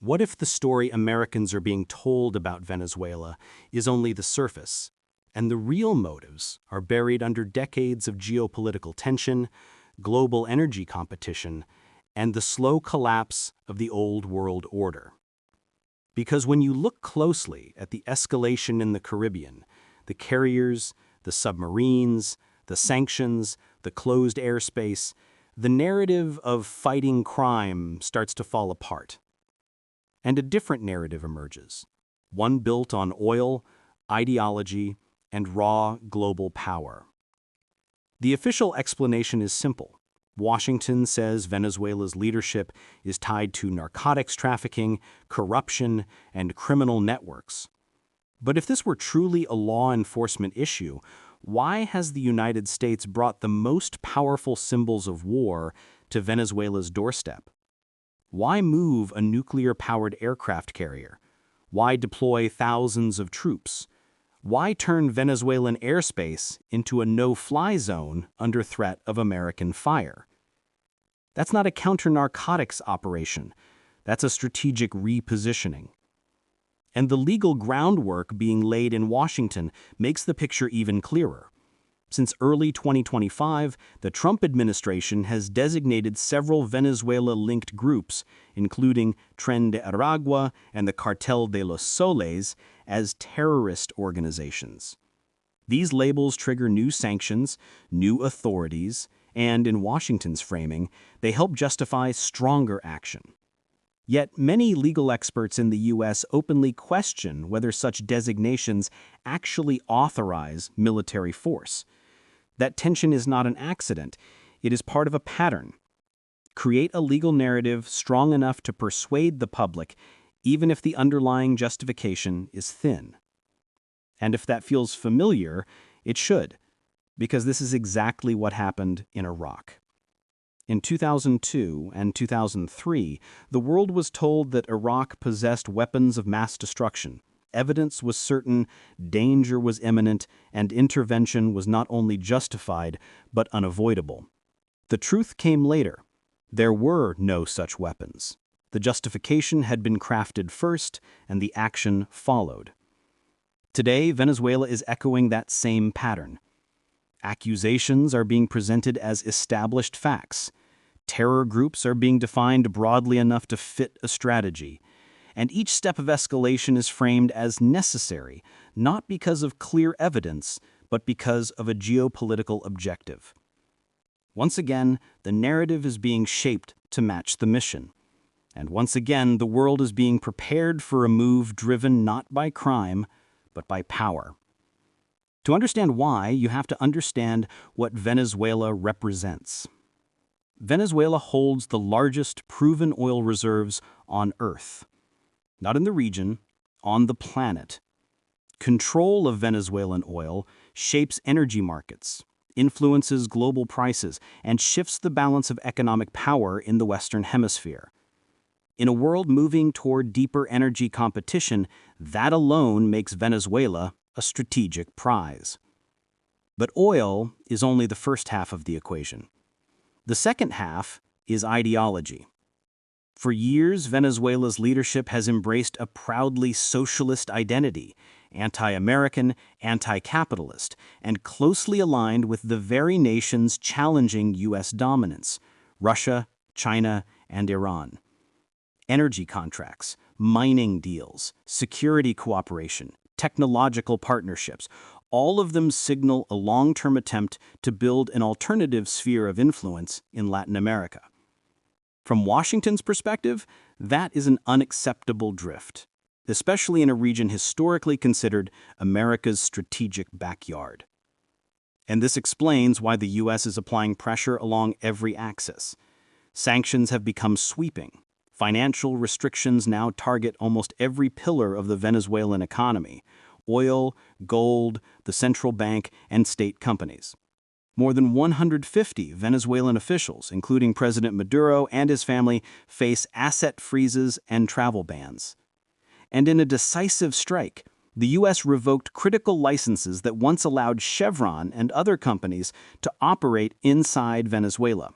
What if the story Americans are being told about Venezuela is only the surface, and the real motives are buried under decades of geopolitical tension, global energy competition, and the slow collapse of the old world order? Because when you look closely at the escalation in the Caribbean, the carriers, the submarines, the sanctions, the closed airspace, the narrative of fighting crime starts to fall apart. And a different narrative emerges, one built on oil, ideology, and raw global power. The official explanation is simple. Washington says Venezuela's leadership is tied to narcotics trafficking, corruption, and criminal networks. But if this were truly a law enforcement issue, why has the United States brought the most powerful symbols of war to Venezuela's doorstep? Why move a nuclear-powered aircraft carrier? Why deploy thousands of troops? Why turn Venezuelan airspace into a no-fly zone under threat of American fire? That's not a counter-narcotics operation. That's a strategic repositioning. And the legal groundwork being laid in Washington makes the picture even clearer. Since early 2025, the Trump administration has designated several Venezuela-linked groups, including Tren de Aragua and the Cartel de los Soles, as terrorist organizations. These labels trigger new sanctions, new authorities, and in Washington's framing, they help justify stronger action. Yet many legal experts in the U.S. openly question whether such designations actually authorize military force. That tension is not an accident. It is part of a pattern. Create a legal narrative strong enough to persuade the public, even if the underlying justification is thin. And if that feels familiar, it should, because this is exactly what happened in Iraq. In 2002 and 2003, the world was told that Iraq possessed weapons of mass destruction. Evidence was certain, danger was imminent, and intervention was not only justified, but unavoidable. The truth came later. There were no such weapons. The justification had been crafted first, and the action followed. Today, Venezuela is echoing that same pattern. Accusations are being presented as established facts. Terror groups are being defined broadly enough to fit a strategy. And each step of escalation is framed as necessary, not because of clear evidence, but because of a geopolitical objective. Once again, the narrative is being shaped to match the mission. And once again, the world is being prepared for a move driven not by crime, but by power. To understand why, you have to understand what Venezuela represents. Venezuela holds the largest proven oil reserves on Earth. Not in the region, on the planet. Control of Venezuelan oil shapes energy markets, influences global prices, and shifts the balance of economic power in the Western Hemisphere. In a world moving toward deeper energy competition, that alone makes Venezuela a strategic prize. But oil is only the first half of the equation. The second half is ideology. For years, Venezuela's leadership has embraced a proudly socialist identity, anti-American, anti-capitalist, and closely aligned with the very nations challenging U.S. dominance, Russia, China, and Iran. Energy contracts, mining deals, security cooperation, technological partnerships, all of them signal a long-term attempt to build an alternative sphere of influence in Latin America. From Washington's perspective, that is an unacceptable drift, especially in a region historically considered America's strategic backyard. And this explains why the U.S. is applying pressure along every axis. Sanctions have become sweeping. Financial restrictions now target almost every pillar of the Venezuelan economy: oil, gold, the central bank, and state companies. More than 150 Venezuelan officials, including President Maduro and his family, face asset freezes and travel bans. And in a decisive strike, the U.S. revoked critical licenses that once allowed Chevron and other companies to operate inside Venezuela.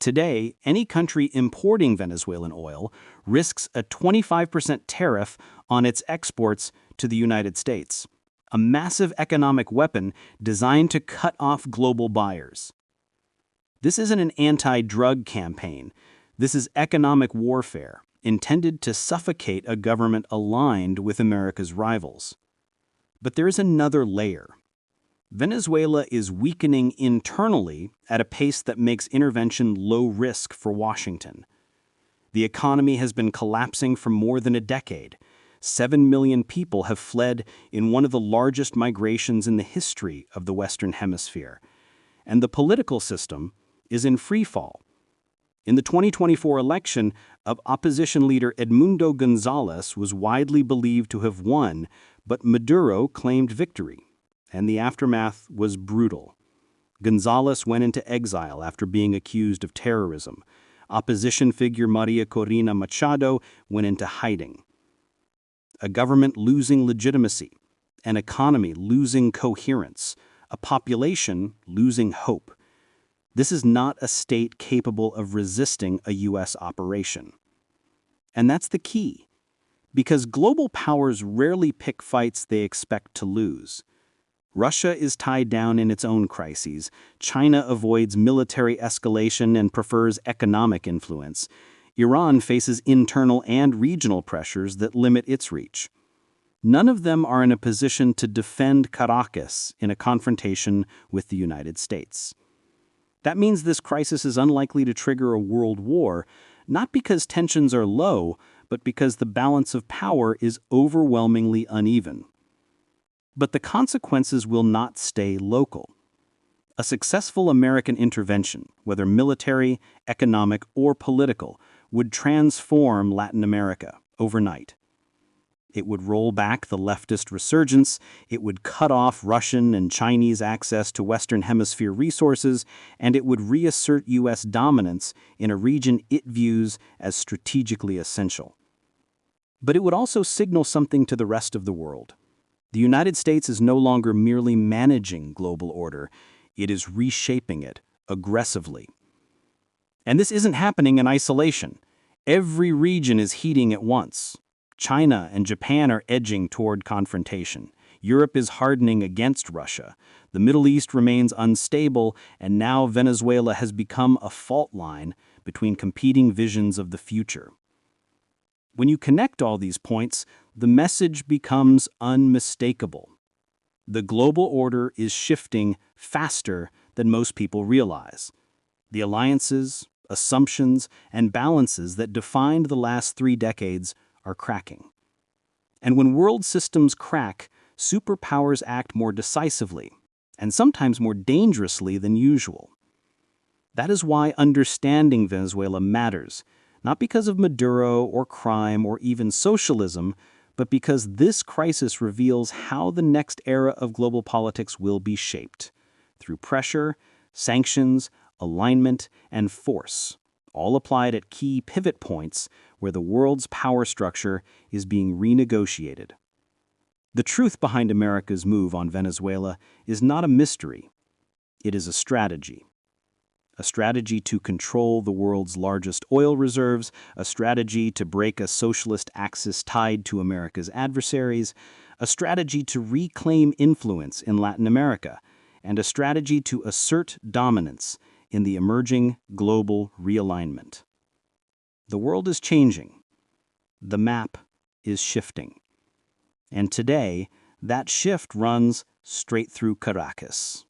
Today, any country importing Venezuelan oil risks a 25% tariff on its exports to the United States, a massive economic weapon designed to cut off global buyers. This isn't an anti-drug campaign. This is economic warfare intended to suffocate a government aligned with America's rivals. But there is another layer. Venezuela is weakening internally at a pace that makes intervention low risk for Washington. The economy has been collapsing for more than a decade. 7 million people have fled in one of the largest migrations in the history of the Western Hemisphere. And the political system is in freefall. In the 2024 election, opposition leader Edmundo Gonzalez was widely believed to have won, but Maduro claimed victory, and the aftermath was brutal. Gonzalez went into exile after being accused of terrorism. Opposition figure Maria Corina Machado went into hiding. A government losing legitimacy, an economy losing coherence, a population losing hope. This is not a state capable of resisting a U.S. operation. And that's the key, because global powers rarely pick fights they expect to lose. Russia is tied down in its own crises. China avoids military escalation and prefers economic influence. Iran faces internal and regional pressures that limit its reach. None of them are in a position to defend Caracas in a confrontation with the United States. That means this crisis is unlikely to trigger a world war, not because tensions are low, but because the balance of power is overwhelmingly uneven. But the consequences will not stay local. A successful American intervention, whether military, economic, or political, would transform Latin America overnight. It would roll back the leftist resurgence, it would cut off Russian and Chinese access to Western Hemisphere resources, and it would reassert U.S. dominance in a region it views as strategically essential. But it would also signal something to the rest of the world. The United States is no longer merely managing global order, it is reshaping it aggressively. And this isn't happening in isolation. Every region is heating at once. China and Japan are edging toward confrontation. Europe is hardening against Russia. The Middle East remains unstable, and now Venezuela has become a fault line between competing visions of the future. When you connect all these points, the message becomes unmistakable. The global order is shifting faster than most people realize. The alliances, assumptions, and balances that defined the last 3 decades are cracking. And when world systems crack, superpowers act more decisively, and sometimes more dangerously than usual. That is why understanding Venezuela matters, not because of Maduro or crime or even socialism, but because this crisis reveals how the next era of global politics will be shaped, through pressure, sanctions, alignment, and force, all applied at key pivot points where the world's power structure is being renegotiated. The truth behind America's move on Venezuela is not a mystery. It is a strategy. A strategy to control the world's largest oil reserves, a strategy to break a socialist axis tied to America's adversaries, a strategy to reclaim influence in Latin America, and a strategy to assert dominance in the emerging global realignment. The world is changing. The map is shifting. And today, that shift runs straight through Caracas.